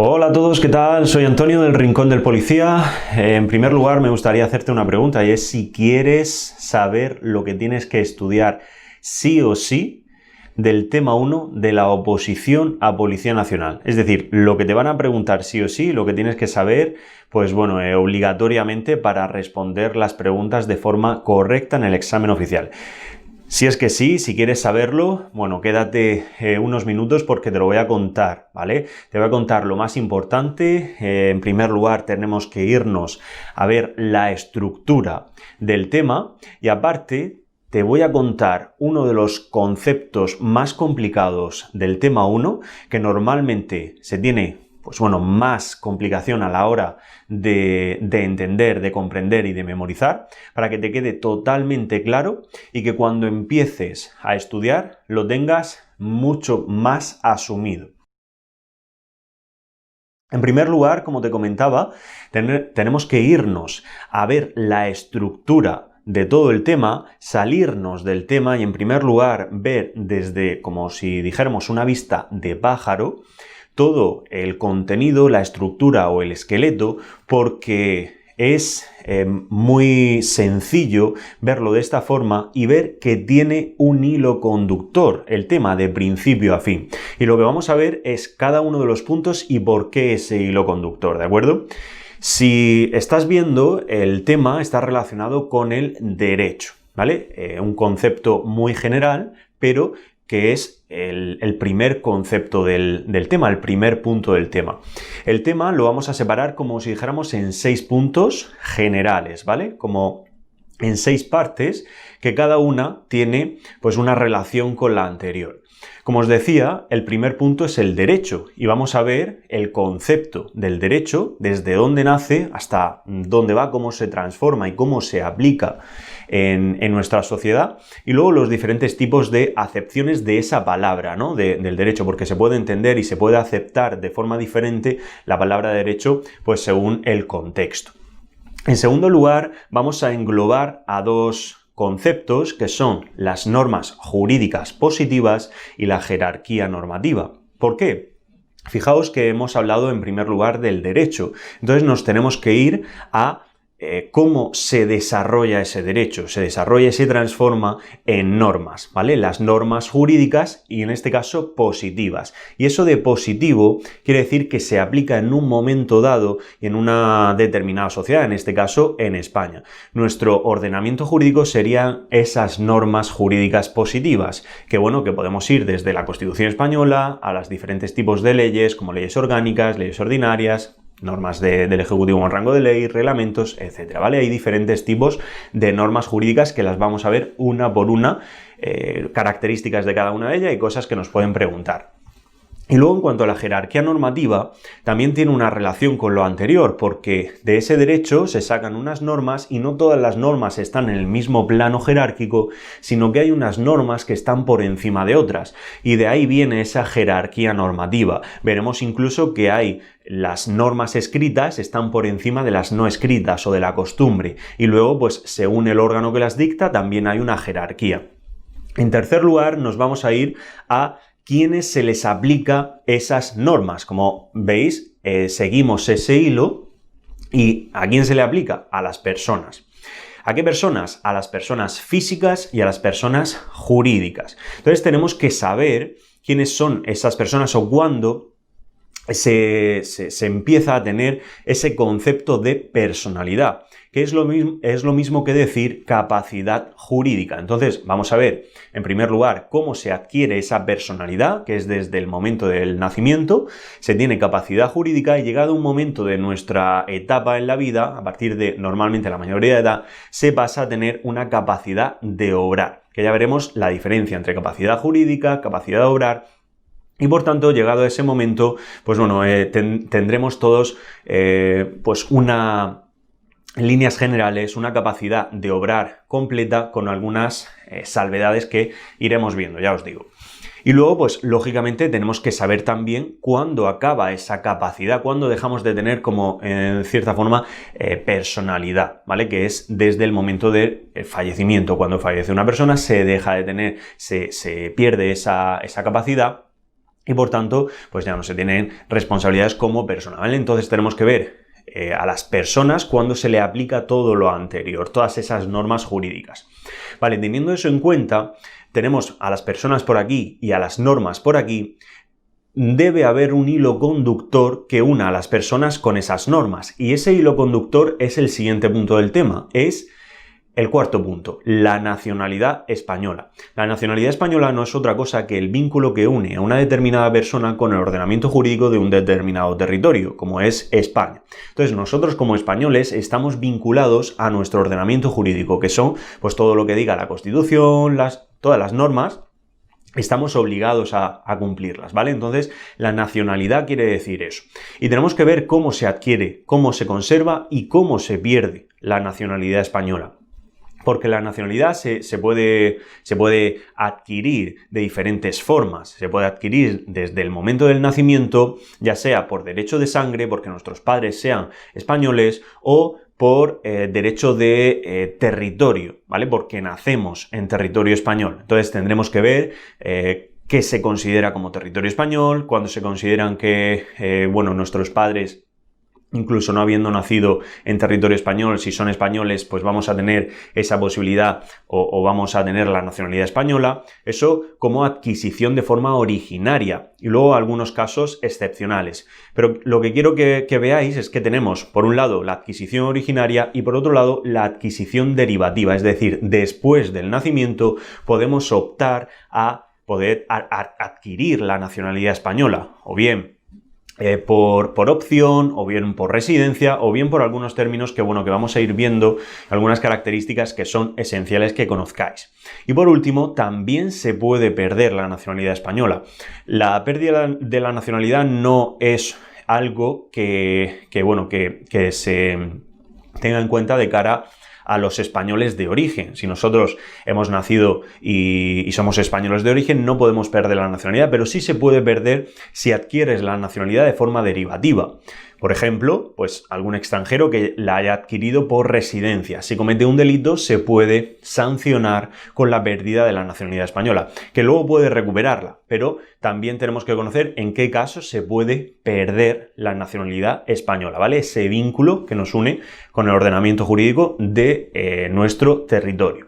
Hola a todos, ¿qué tal? Soy Antonio del Rincón del Policía. En primer lugar, me gustaría hacerte una pregunta y es si quieres saber lo que tienes que estudiar sí o sí del tema 1 de la oposición a Policía Nacional. Es decir, lo que te van a preguntar sí o sí, lo que tienes que saber, pues bueno, obligatoriamente para responder las preguntas de forma correcta en el examen oficial. Si es que sí, si quieres saberlo, bueno, quédate unos minutos porque te lo voy a contar, ¿vale? Te voy a contar lo más importante. En primer lugar, tenemos que irnos a ver la estructura del tema y aparte te voy a contar uno de los conceptos más complicados del tema 1 que normalmente se tiene más complicación a la hora de entender, de comprender y de memorizar, para que te quede totalmente claro y que cuando empieces a estudiar lo tengas mucho más asumido. En primer lugar, como te comentaba, tenemos que irnos a ver la estructura de todo el tema, salirnos del tema y en primer lugar ver desde, como si dijéramos, una vista de pájaro, todo el contenido, la estructura o el esqueleto, porque es muy sencillo verlo de esta forma y ver que tiene un hilo conductor, el tema de principio a fin. Y lo que vamos a ver es cada uno de los puntos y por qué ese hilo conductor, ¿de acuerdo? Si estás viendo, el tema está relacionado con el derecho, ¿vale? Un concepto muy general, pero que es el primer concepto del tema, el primer punto del tema. El tema lo vamos a separar como si dijéramos en 6 puntos generales, ¿vale? Como en 6 partes que cada una tiene pues una relación con la anterior. Como os decía, el primer punto es el derecho y vamos a ver el concepto del derecho, desde dónde nace hasta dónde va, cómo se transforma y cómo se aplica en nuestra sociedad y luego los diferentes tipos de acepciones de esa palabra, ¿no? Del derecho, porque se puede entender y se puede aceptar de forma diferente la palabra derecho pues según el contexto. En segundo lugar, vamos a englobar a dos conceptos que son las normas jurídicas positivas y la jerarquía normativa. ¿Por qué? Fijaos que hemos hablado en primer lugar del derecho, entonces nos tenemos que ir a cómo se desarrolla ese derecho, se desarrolla y se transforma en normas, ¿vale? Las normas jurídicas y en este caso positivas. Y eso de positivo quiere decir que se aplica en un momento dado y en una determinada sociedad, en este caso en España. Nuestro ordenamiento jurídico serían esas normas jurídicas positivas, que bueno, que podemos ir desde la Constitución española a los diferentes tipos de leyes, como leyes orgánicas, leyes ordinarias, normas del Ejecutivo en rango de ley, reglamentos, etcétera, ¿vale? Hay diferentes tipos de normas jurídicas que las vamos a ver una por una, características de cada una de ellas y cosas que nos pueden preguntar. Y luego, en cuanto a la jerarquía normativa, también tiene una relación con lo anterior, porque de ese derecho se sacan unas normas y no todas las normas están en el mismo plano jerárquico, sino que hay unas normas que están por encima de otras. Y de ahí viene esa jerarquía normativa. Veremos incluso que hay las normas escritas están por encima de las no escritas o de la costumbre. Y luego, pues, según el órgano que las dicta, también hay una jerarquía. En tercer lugar, nos vamos a ir a quiénes se les aplica esas normas. Como veis, seguimos ese hilo y ¿a quién se le aplica? A las personas. ¿A qué personas? A las personas físicas y a las personas jurídicas. Entonces tenemos que saber quiénes son esas personas o cuándo se empieza a tener ese concepto de personalidad, que es lo mismo que decir capacidad jurídica. Entonces, vamos a ver, en primer lugar, cómo se adquiere esa personalidad, que es desde el momento del nacimiento, se tiene capacidad jurídica y llegado un momento de nuestra etapa en la vida, a partir de normalmente la mayoría de edad, se pasa a tener una capacidad de obrar, que ya veremos la diferencia entre capacidad jurídica, capacidad de obrar. Y por tanto, llegado a ese momento, pues bueno, tendremos todos pues una, en líneas generales, una capacidad de obrar completa con algunas salvedades que iremos viendo, ya os digo. Y luego, pues lógicamente tenemos que saber también cuándo acaba esa capacidad, cuándo dejamos de tener como, en cierta forma, personalidad, ¿vale? Que es desde el momento del fallecimiento. Cuando fallece una persona se deja de tener, se pierde esa capacidad. y por tanto, pues ya no se tienen responsabilidades como persona, ¿vale? Entonces tenemos que ver a las personas cuando se le aplica todo lo anterior, todas esas normas jurídicas. Vale, teniendo eso en cuenta, tenemos a las personas por aquí y a las normas por aquí. Debe haber un hilo conductor que una a las personas con esas normas. Y ese hilo conductor es el siguiente punto del tema. Es el cuarto punto, la nacionalidad española. La nacionalidad española no es otra cosa que el vínculo que une a una determinada persona con el ordenamiento jurídico de un determinado territorio, como es España. Entonces, nosotros como españoles estamos vinculados a nuestro ordenamiento jurídico, que son pues todo lo que diga la Constitución, todas las normas. Estamos obligados a cumplirlas, ¿vale? Entonces, la nacionalidad quiere decir eso. Y tenemos que ver cómo se adquiere, cómo se conserva y cómo se pierde la nacionalidad española. Porque la nacionalidad se puede adquirir de diferentes formas. Se puede adquirir desde el momento del nacimiento, ya sea por derecho de sangre, porque nuestros padres sean españoles, o por derecho de territorio, ¿vale? Porque nacemos en territorio español. Entonces tendremos que ver qué se considera como territorio español, cuando se consideran que, nuestros padres, incluso no habiendo nacido en territorio español, si son españoles, pues vamos a tener esa posibilidad o vamos a tener la nacionalidad española. Eso como adquisición de forma originaria y luego algunos casos excepcionales. Pero lo que quiero que veáis es que tenemos, por un lado, la adquisición originaria y por otro lado, la adquisición derivativa. Es decir, después del nacimiento podemos optar a poder adquirir la nacionalidad española, o bien por opción, o bien por residencia, o bien por algunos términos que vamos a ir viendo, algunas características que son esenciales que conozcáis. Y por último, también se puede perder la nacionalidad española. La pérdida de la nacionalidad no es algo que se tenga en cuenta de cara a los españoles de origen. Si nosotros hemos nacido y somos españoles de origen, no podemos perder la nacionalidad, pero sí se puede perder si adquieres la nacionalidad de forma derivativa. Por ejemplo, pues algún extranjero que la haya adquirido por residencia. Si comete un delito, se puede sancionar con la pérdida de la nacionalidad española, que luego puede recuperarla, pero también tenemos que conocer en qué casos se puede perder la nacionalidad española, ¿vale? Ese vínculo que nos une con el ordenamiento jurídico de nuestro territorio.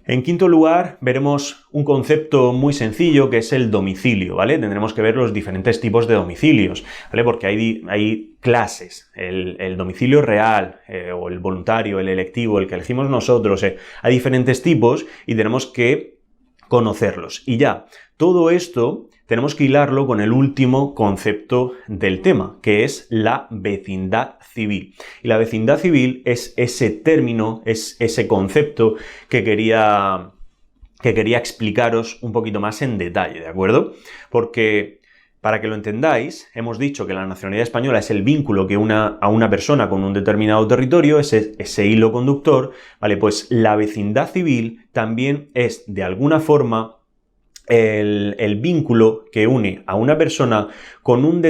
En quinto lugar, veremos un concepto muy sencillo que es el domicilio, ¿vale? Tendremos que ver los diferentes tipos de domicilios, ¿vale? Porque hay clases, el domicilio real, o el voluntario, el electivo, el que elegimos nosotros, hay diferentes tipos y tenemos que conocerlos. Y ya, todo esto tenemos que hilarlo con el último concepto del tema, que es la vecindad civil. Y la vecindad civil es ese término, es ese concepto que quería explicaros un poquito más en detalle, ¿de acuerdo? Porque, para que lo entendáis, hemos dicho que la nacionalidad española es el vínculo que une a una persona con un determinado territorio, ese hilo conductor, ¿vale? Pues la vecindad civil también es, de alguna forma, el vínculo que une a una persona con una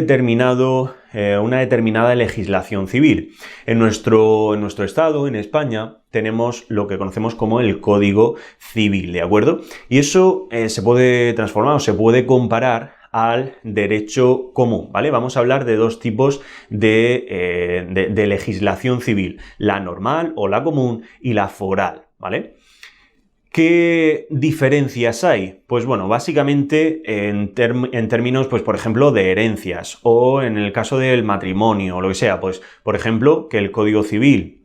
determinada legislación civil. En nuestro estado, en España, tenemos lo que conocemos como el Código Civil, ¿de acuerdo? Y eso se puede transformar o se puede comparar al derecho común, ¿vale? Vamos a hablar de dos tipos de legislación civil, la normal o la común y la foral, ¿vale? ¿Qué diferencias hay? Pues bueno, básicamente en términos, pues por ejemplo, de herencias o en el caso del matrimonio o lo que sea, pues por ejemplo, que el Código Civil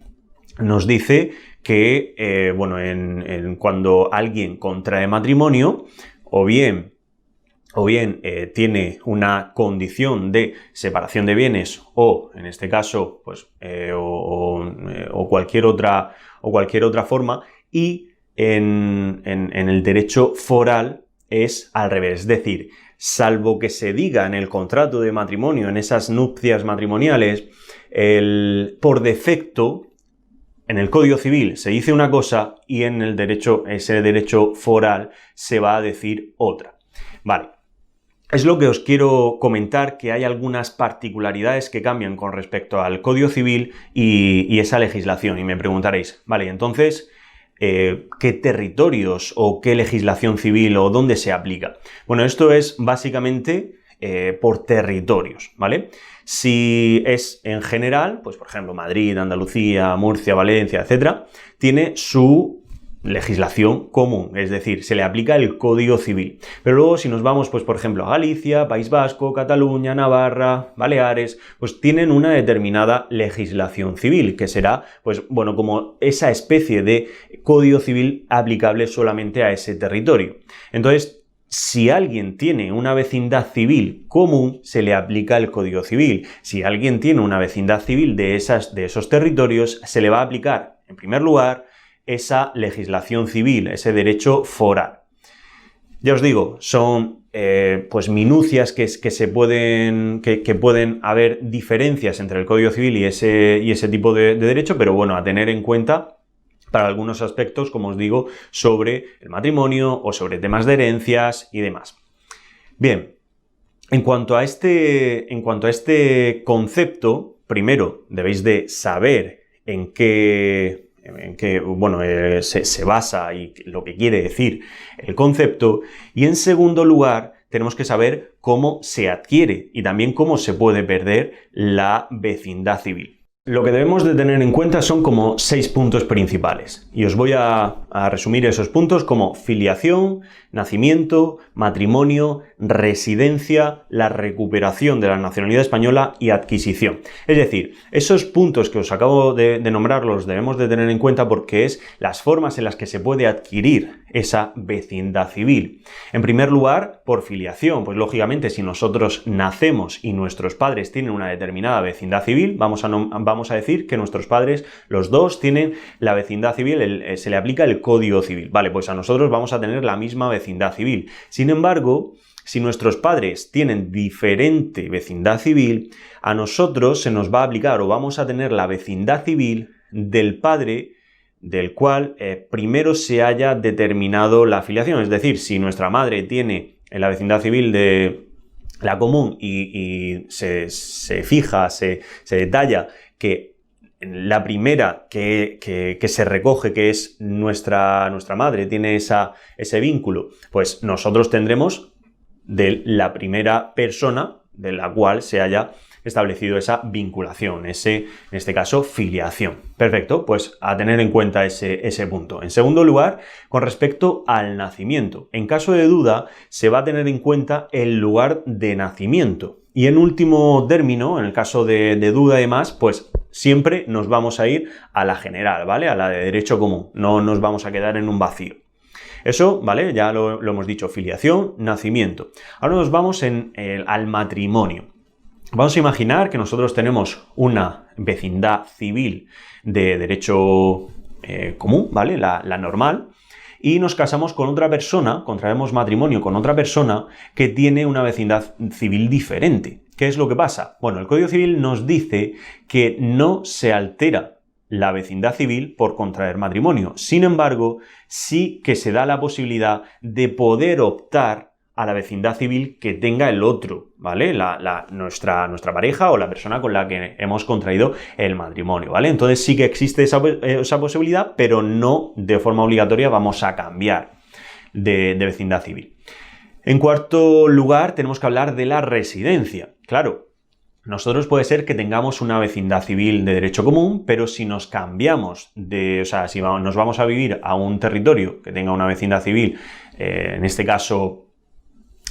nos dice que, cuando alguien contrae matrimonio o bien tiene una condición de separación de bienes o, en este caso, pues cualquier otra forma, y en el derecho foral es al revés, es decir, salvo que se diga en el contrato de matrimonio, en esas nupcias matrimoniales, por defecto, en el Código Civil se dice una cosa y en ese derecho foral se va a decir otra. Vale. Es lo que os quiero comentar, que hay algunas particularidades que cambian con respecto al Código Civil y esa legislación. Y me preguntaréis, vale, entonces, ¿qué territorios o qué legislación civil o dónde se aplica? Bueno, esto es básicamente por territorios, ¿vale? Si es en general, pues por ejemplo Madrid, Andalucía, Murcia, Valencia, etcétera, tiene su legislación común, es decir, se le aplica el Código Civil. Pero luego si nos vamos, pues por ejemplo a Galicia, País Vasco, Cataluña, Navarra, Baleares, pues tienen una determinada legislación civil, que será, pues bueno, como esa especie de Código Civil aplicable solamente a ese territorio. Entonces, si alguien tiene una vecindad civil común, se le aplica el Código Civil. Si alguien tiene una vecindad civil de esos territorios, se le va a aplicar, en primer lugar, esa legislación civil, ese derecho foral. Ya os digo, son pues minucias que pueden haber diferencias entre el Código Civil y ese tipo de derecho, pero bueno, a tener en cuenta para algunos aspectos, como os digo, sobre el matrimonio o sobre temas de herencias y demás. Bien, en cuanto a este concepto, primero debéis de saber en qué bueno, se basa y lo que quiere decir el concepto, y en segundo lugar tenemos que saber cómo se adquiere y también cómo se puede perder la vecindad civil. Lo que debemos de tener en cuenta son como 6 puntos principales y os voy a resumir esos puntos como filiación, nacimiento, matrimonio, residencia, la recuperación de la nacionalidad española y adquisición. Es decir, esos puntos que os acabo de nombrar los debemos de tener en cuenta porque es las formas en las que se puede adquirir esa vecindad civil. En primer lugar, por filiación, pues lógicamente si nosotros nacemos y nuestros padres tienen una determinada vecindad civil, vamos a decir que nuestros padres, los dos, tienen la vecindad civil, se le aplica el Código Civil. Vale, pues a nosotros vamos a tener la misma vecindad civil. Sin embargo, si nuestros padres tienen diferente vecindad civil, a nosotros se nos va a aplicar o vamos a tener la vecindad civil del padre del cual primero se haya determinado la filiación. Es decir, si nuestra madre tiene en la vecindad civil de la común y se fija, se detalla que la primera que se recoge, que es nuestra madre, tiene ese vínculo, pues nosotros tendremos de la primera persona de la cual se haya establecido esa vinculación, en este caso, filiación. Perfecto, pues a tener en cuenta ese punto. En segundo lugar, con respecto al nacimiento. En caso de duda, se va a tener en cuenta el lugar de nacimiento. Y en último término, en el caso de duda y demás, pues siempre nos vamos a ir a la general, ¿vale? A la de derecho común. No nos vamos a quedar en un vacío. Eso, ¿vale? Ya lo hemos dicho, filiación, nacimiento. Ahora nos vamos al matrimonio. Vamos a imaginar que nosotros tenemos una vecindad civil de derecho común, ¿vale? La normal, y nos casamos con otra persona, contraemos matrimonio con otra persona que tiene una vecindad civil diferente. ¿Qué es lo que pasa? Bueno, el Código Civil nos dice que no se altera la vecindad civil por contraer matrimonio. Sin embargo, sí que se da la posibilidad de poder optar a la vecindad civil que tenga el otro, ¿vale? Nuestra pareja o la persona con la que hemos contraído el matrimonio, ¿vale? Entonces sí que existe esa posibilidad, pero no de forma obligatoria vamos a cambiar de vecindad civil. En cuarto lugar, tenemos que hablar de la residencia. Claro, nosotros puede ser que tengamos una vecindad civil de derecho común, pero si nos cambiamos si nos vamos a vivir a un territorio que tenga una vecindad civil, en este caso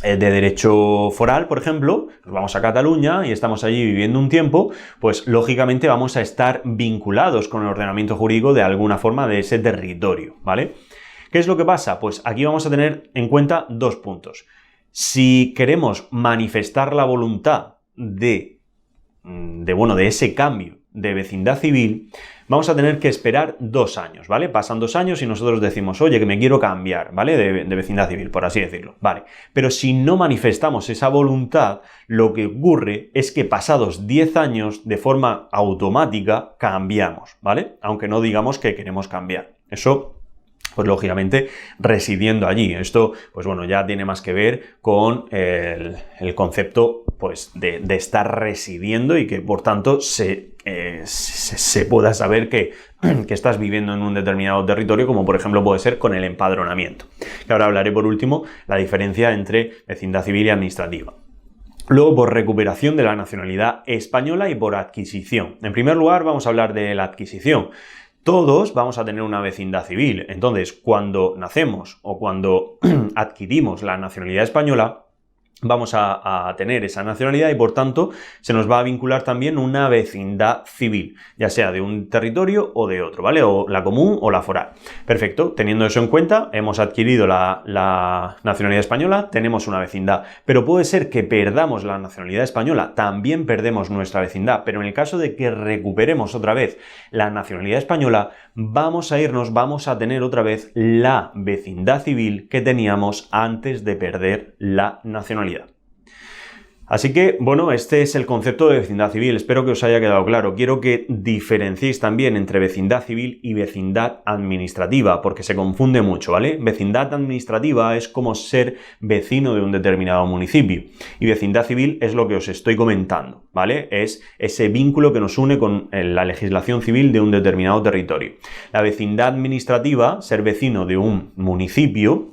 de derecho foral, por ejemplo, nos vamos a Cataluña y estamos allí viviendo un tiempo, pues lógicamente vamos a estar vinculados con el ordenamiento jurídico de alguna forma de ese territorio, ¿vale? ¿Qué es lo que pasa? Pues aquí vamos a tener en cuenta 2 puntos. Si queremos manifestar la voluntad de ese cambio de vecindad civil, vamos a tener que esperar 2 años, ¿vale? Pasan 2 años y nosotros decimos, oye, que me quiero cambiar, ¿vale? De vecindad civil, por así decirlo, ¿vale? Pero si no manifestamos esa voluntad, lo que ocurre es que pasados 10 años, de forma automática, cambiamos, ¿vale? Aunque no digamos que queremos cambiar. Eso, pues lógicamente, residiendo allí. Esto, pues bueno, ya tiene más que ver con el concepto, pues, de estar residiendo y que, por tanto, se pueda saber que estás viviendo en un determinado territorio, como por ejemplo puede ser con el empadronamiento. Que ahora hablaré por último la diferencia entre vecindad civil y administrativa. Luego, por recuperación de la nacionalidad española y por adquisición. En primer lugar, vamos a hablar de la adquisición. Todos vamos a tener una vecindad civil. Entonces, cuando nacemos o cuando adquirimos la nacionalidad española, vamos a tener esa nacionalidad y por tanto se nos va a vincular también una vecindad civil, ya sea de un territorio o de otro, ¿vale? O la común o la foral. Perfecto, teniendo eso en cuenta, hemos adquirido la nacionalidad española, tenemos una vecindad, pero puede ser que perdamos la nacionalidad española, también perdemos nuestra vecindad, pero en el caso de que recuperemos otra vez la nacionalidad española, vamos a tener otra vez la vecindad civil que teníamos antes de perder la nacionalidad. Así que, bueno, este es el concepto de vecindad civil. Espero que os haya quedado claro. Quiero que diferenciéis también entre vecindad civil y vecindad administrativa, porque se confunde mucho, ¿vale? Vecindad administrativa es como ser vecino de un determinado municipio. Y vecindad civil es lo que os estoy comentando, ¿vale? Es ese vínculo que nos une con la legislación civil de un determinado territorio. La vecindad administrativa, ser vecino de un municipio,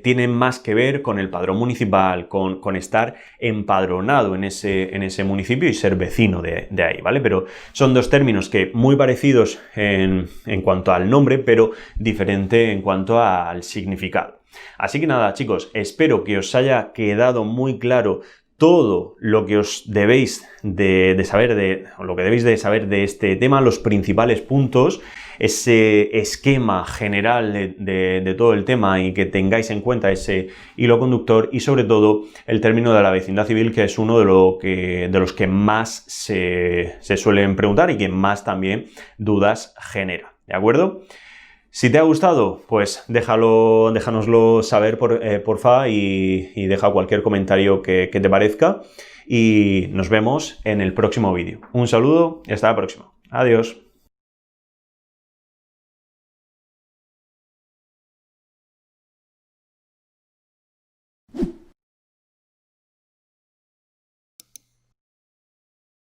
tiene más que ver con el padrón municipal, con estar empadronado en ese municipio y ser vecino de ahí, ¿vale? Pero son dos términos que muy parecidos en cuanto al nombre, pero diferente en cuanto al significado. Así que nada, chicos, espero que os haya quedado muy claro todo lo que os debéis de saber o lo que debéis de saber de este tema, los principales puntos, ese esquema general de todo el tema y que tengáis en cuenta ese hilo conductor y sobre todo el término de la vecindad civil, que es uno de los que más se suelen preguntar y que más también dudas genera, ¿de acuerdo? Si te ha gustado, pues déjanoslo saber porfa y deja cualquier comentario que te parezca y nos vemos en el próximo vídeo. Un saludo y hasta la próxima. Adiós.